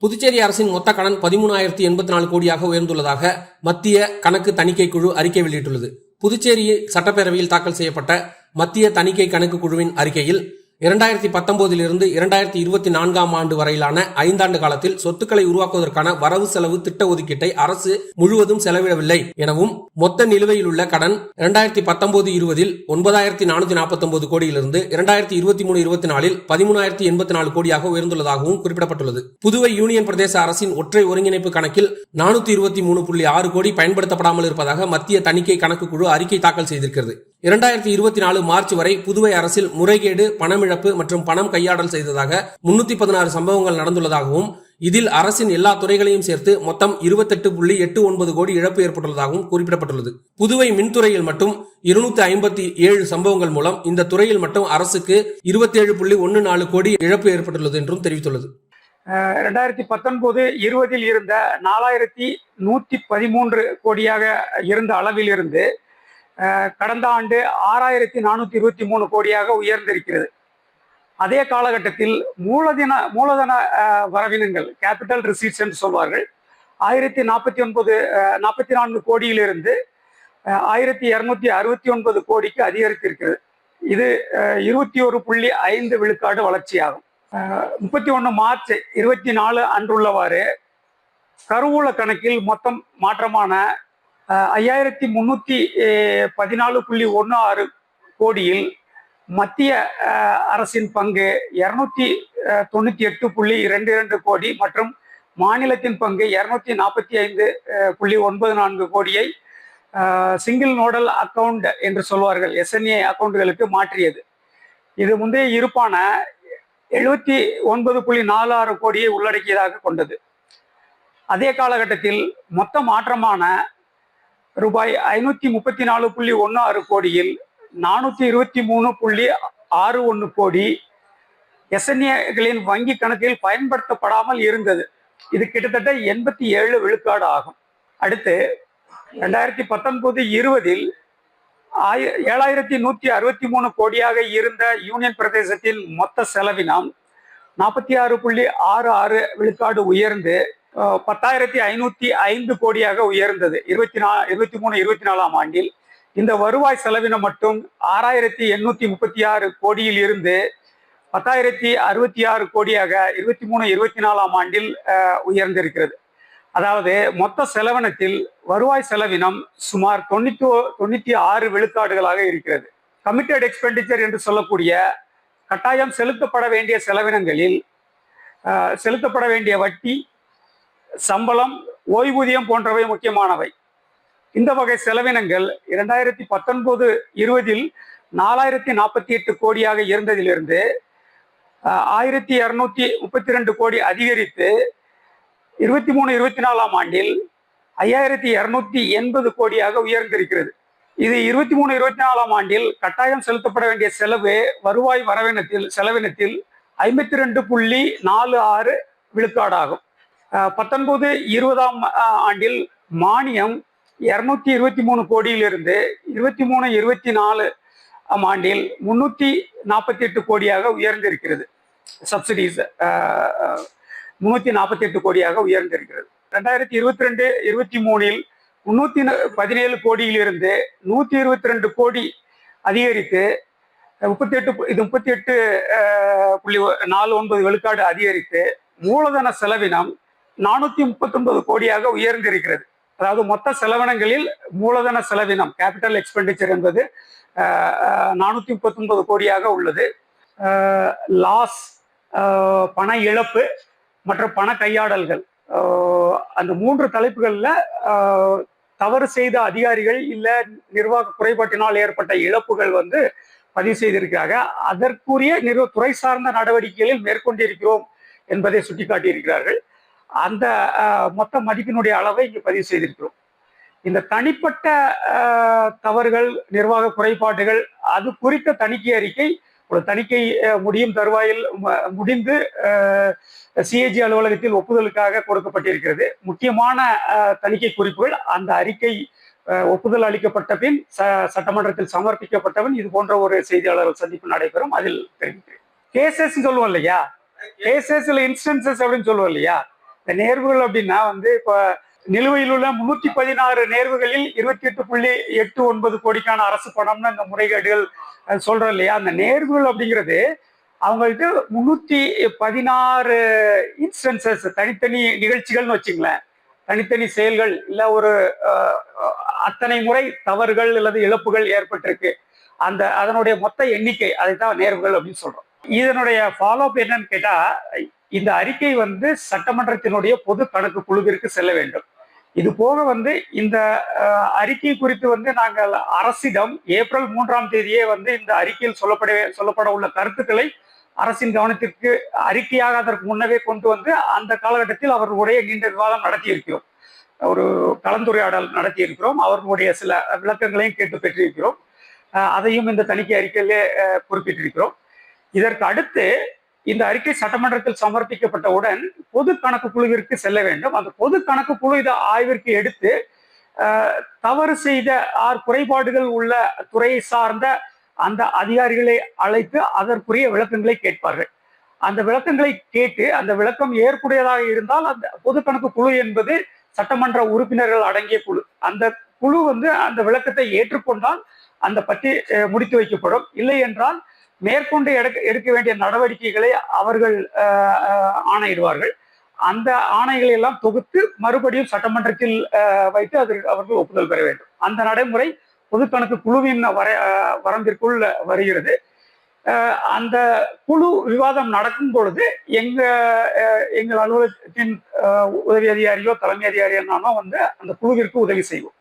புதுச்சேரி அரசின் மொத்த கடன் 13,084 கோடியாக உயர்ந்துள்ளதாக மத்திய கணக்கு தணிக்கை குழு அறிக்கை வெளியிட்டுள்ளது. புதுச்சேரி சட்டப்பேரவையில் தாக்கல் செய்யப்பட்ட மத்திய தணிக்கை கணக்கு குழுவின் அறிக்கையில் 2019 2024 ஆண்டு வரையிலான 5 ஆண்டு காலத்தில் சொத்துக்களை உருவாக்குவதற்கான வரவு செலவு திட்ட ஒதுக்கீட்டை அரசு முழுவதும் செலவிடவில்லை எனவும், மொத்த நிலுவையில் உள்ள கடன் 2019-20 9,449 கோடியிலிருந்து 2023-24 13,084 கோடியாக உயர்ந்துள்ளதாகவும் குறிப்பிடப்பட்டுள்ளது. புதுவை யூனியன் பிரதேச அரசின் ஒற்றை ஒருங்கிணைப்பு கணக்கில் 423.6 கோடி பயன்படுத்தப்படாமல் இருப்பதாக மத்திய தணிக்கை கணக்கு குழு அறிக்கை தாக்கல் செய்திருக்கிறது. 2024 மார்ச் வரை புதுவை அரசில் முறைகேடு, பணமிழப்பு மற்றும் பணம் கையாடல் செய்ததாக 316 சம்பவங்கள் நடந்துள்ளதாகவும், இதில் அரசின் எல்லா துறைகளையும் சேர்த்து மொத்தம் 28.89 கோடி இழப்பு ஏற்பட்டுள்ளதாகவும் குறிப்பிடப்பட்டுள்ளது. புதுவை மின்துறையில் மட்டும் 257 சம்பவங்கள் மூலம் இந்த துறையில் மட்டும் அரசுக்கு 27.14 கோடி இழப்பு ஏற்பட்டுள்ளது என்றும் தெரிவித்துள்ளது. 2019-20 இருந்த 4,113 கோடியாக இருந்த அளவில் இருந்து கடந்த ஆண்டு 6,423 கோடியாக உயர்ந்திருக்கிறது. அதே காலகட்டத்தில் மூலதன வரவினங்கள், கேபிட்டல் ரிசீட்ஸ் என்று சொல்வார்கள், 1,044 கோடியிலிருந்து 1,269 கோடிக்கு அதிகரித்திருக்கிறது. இது 21.5 விழுக்காடு வளர்ச்சியாகும். 31 மார்ச் 24 அன்றுள்ளவாறு கருவூல கணக்கில் மொத்தம் மாற்றமான 5,314.16 கோடியில் மத்திய அரசின் பங்கு 298.22 கோடி மற்றும் மாநிலத்தின் பங்கு 245.94 கோடியை சிங்கிள் நோடல் அக்கவுண்ட் என்று சொல்வார்கள், SNA அக்கவுண்டுகளுக்கு மாற்றியது. இது முந்தைய இருப்பான 79.46 கோடியை உள்ளடக்கியதாக கொண்டது. அதே காலகட்டத்தில் மொத்த மாற்றமான ரூபாய் 534.16 கோடியில் 423.61 கோடி SNAகளின் வங்கி கணக்கில் பயன்படுத்தப்படாமல் இருந்தது. இது கிட்டத்தட்ட 87 விழுக்காடு ஆகும். அடுத்து 2019-20 7,163 கோடியாக இருந்த யூனியன் பிரதேசத்தின் மொத்த செலவினம் 46.66 விழுக்காடு உயர்ந்து 10,505 கோடியாக உயர்ந்தது. 23-24 ஆண்டில் இந்த வருவாய் செலவினம் மட்டும் 6,836 கோடியில் இருந்து 10,066 கோடியாக 23-24 ஆண்டில் உயர்ந்திருக்கிறது. அதாவது மொத்த செலவினத்தில் வருவாய் செலவினம் சுமார் 96 விழுக்காடுகளாக இருக்கிறது. கமிட்டட் எக்ஸ்பெண்டிச்சர் என்று சொல்லக்கூடிய கட்டாயம் செலுத்தப்பட வேண்டிய செலவினங்களில் செலுத்தப்பட வேண்டிய வட்டி, சம்பளம், ஓய்வூதியம் போன்றவை முக்கியமானவை. இந்த வகை செலவினங்கள் 2019-20 4,048 கோடியாக இருந்ததிலிருந்து 1,232 கோடி அதிகரித்து 23-24 ஆண்டில் 5,280 கோடியாக உயர்ந்திருக்கிறது. இது 23-24 ஆண்டில் கட்டாயம் செலுத்தப்பட வேண்டிய செலவு வருவாய் செலவினத்தில் 52.46 விழுக்காடாகும். 19-20 ஆண்டில் மானியம் 223 கோடியிலிருந்து 23-24 ஆண்டில் 348 கோடியாக உயர்ந்திருக்கிறது. சப்சிடிஸ் 348 கோடியாக உயர்ந்திருக்கிறது. 2022-23 317 கோடியிலிருந்து 122 கோடி அதிகரித்து 38.49 விழுக்காடு அதிகரித்து மூலதன செலவினம் 439 கோடியாக உயர்ந்திருக்கிறது. அதாவது மொத்த செலவினங்களில் மூலதன செலவினம், கேபிட்டல் எக்ஸ்பெண்டிச்சர் என்பது 439 கோடியாக உள்ளது. லாஸ், பண இழப்பு மற்றும் பண கையாடல்கள், அந்த 3 தலைப்புகளில் தவறு செய்த அதிகாரிகள் இல்ல நிர்வாக குறைபாட்டினால் ஏற்பட்ட இழப்புகள் பதிவு செய்திருக்கிறாங்க. அதற்குரிய துறை சார்ந்த நடவடிக்கைகளில் மேற்கொண்டிருக்கிறோம் என்பதை சுட்டிக்காட்டியிருக்கிறார்கள். அந்த மொத்த மதிப்பினுடைய அளவை இங்கு பதிவு செய்திருக்கிறோம். இந்த தனிப்பட்ட தவறுகள், நிர்வாக குறைபாடுகள், அது குறித்த தணிக்கை அறிக்கை ஒரு தணிக்கை முடியும் தருவாயில் முடிந்து CAG அலுவலகத்தில் ஒப்புதலுக்காக கொடுக்கப்பட்டிருக்கிறது. முக்கியமான தணிக்கை குறிப்புகள் அந்த அறிக்கை ஒப்புதல் அளிக்கப்பட்ட பின் சட்டமன்றத்தில் சமர்ப்பிக்கப்பட்டவன் இது போன்ற ஒரு செய்தியாளர்கள் சந்திப்பு நடைபெறும். அதில் தெரிவிக்கிறேன். கேசஸ் சொல்லுவோம் இல்லையா, கேசஸ்ல இன்ஸ்டன்சஸ் அப்படின்னு சொல்லுவோம் இல்லையா, இந்த நேர்வுகள் அப்படின்னா வந்து இப்ப நிலுவையில் உள்ள 316 நேர்வுகளில் 28.89 கோடிக்கான அரசு பணம்னு அந்த முறைகேடுகள் சொல்றோம் இல்லையா. அந்த நேர்வுகள் அப்படிங்கிறது அவங்களுக்கு 316 இன்ஸ்டன்சஸ், தனித்தனி நிகழ்ச்சிகள்னு வச்சுங்களேன், தனித்தனி செயல்கள் இல்ல ஒரு அத்தனை முறை தவறுகள் அல்லது இழப்புகள் ஏற்பட்டிருக்கு, அதனுடைய மொத்த எண்ணிக்கை, அதைத்தான் நேர்வுகள் அப்படின்னு சொல்றோம். இதனுடைய ஃபாலோ அப் என்னன்னு கேட்டா, இந்த அறிக்கை வந்து சட்டமன்றத்தினுடைய பொது கணக்கு குழுவிற்கு செல்ல வேண்டும். இது போக வந்து இந்த அறிக்கை குறித்து வந்து நாங்கள் அரசிடம் ஏப்ரல் 3ஆம் தேதியே வந்து இந்த அறிக்கையில் சொல்லப்பட உள்ள கருத்துக்களை அரசின் கவனத்திற்கு அறிக்கையாக அதற்கு முன்னவே கொண்டு வந்து அந்த காலகட்டத்தில் அவர்களுடைய நீண்ட விவாதம் நடத்தி இருக்கிறோம், ஒரு கலந்துரையாடல் நடத்தி இருக்கிறோம், அவர்களுடைய சில விளக்கங்களையும் கேட்டு பெற்றிருக்கிறோம். அதையும் இந்த தணிக்கை அறிக்கையிலே குறிப்பிட்டிருக்கிறோம். இதற்கு அடுத்து இந்த அறிக்கை சட்டமன்றத்தில் சமர்ப்பிக்கப்பட்டவுடன் பொது கணக்கு குழுவிற்கு செல்ல வேண்டும். அந்த பொது கணக்கு குழு இதை ஆய்விற்கு எடுத்து தவறு செய்த குறைபாடுகள் உள்ள துறையை சார்ந்த அந்த அதிகாரிகளை அழைத்து அதற்குரிய விளக்கங்களை கேட்பார்கள். அந்த விளக்கங்களை கேட்டு அந்த விளக்கம் ஏற்புடையதாக இருந்தால் அந்த பொது கணக்கு குழு என்பது சட்டமன்ற உறுப்பினர்கள் அடங்கிய குழு. அந்த குழு வந்து அந்த விளக்கத்தை ஏற்றுக்கொண்டால் அந்த பற்றி முடித்து வைக்கப்படும். இல்லை என்றால் மேற்கொண்டு எடுக்க வேண்டிய நடவடிக்கைகளை அவர்கள் ஆணையிடுவார்கள். அந்த ஆணைகளை எல்லாம் தொகுத்து மறுபடியும் சட்டமன்றத்தில் வைத்து அவர்கள் ஒப்புதல் பெற வேண்டும். அந்த நடைமுறை பொது கணக்கு குழுவின் வரம்பிற்குள் வருகிறது. அந்த குழு விவாதம் நடக்கும் பொழுது எங்கள் அலுவலகத்தின் உதவி அதிகாரியோ தலைமை அதிகாரியோ வந்து அந்த குழுவிற்கு உதவி செய்வோம்.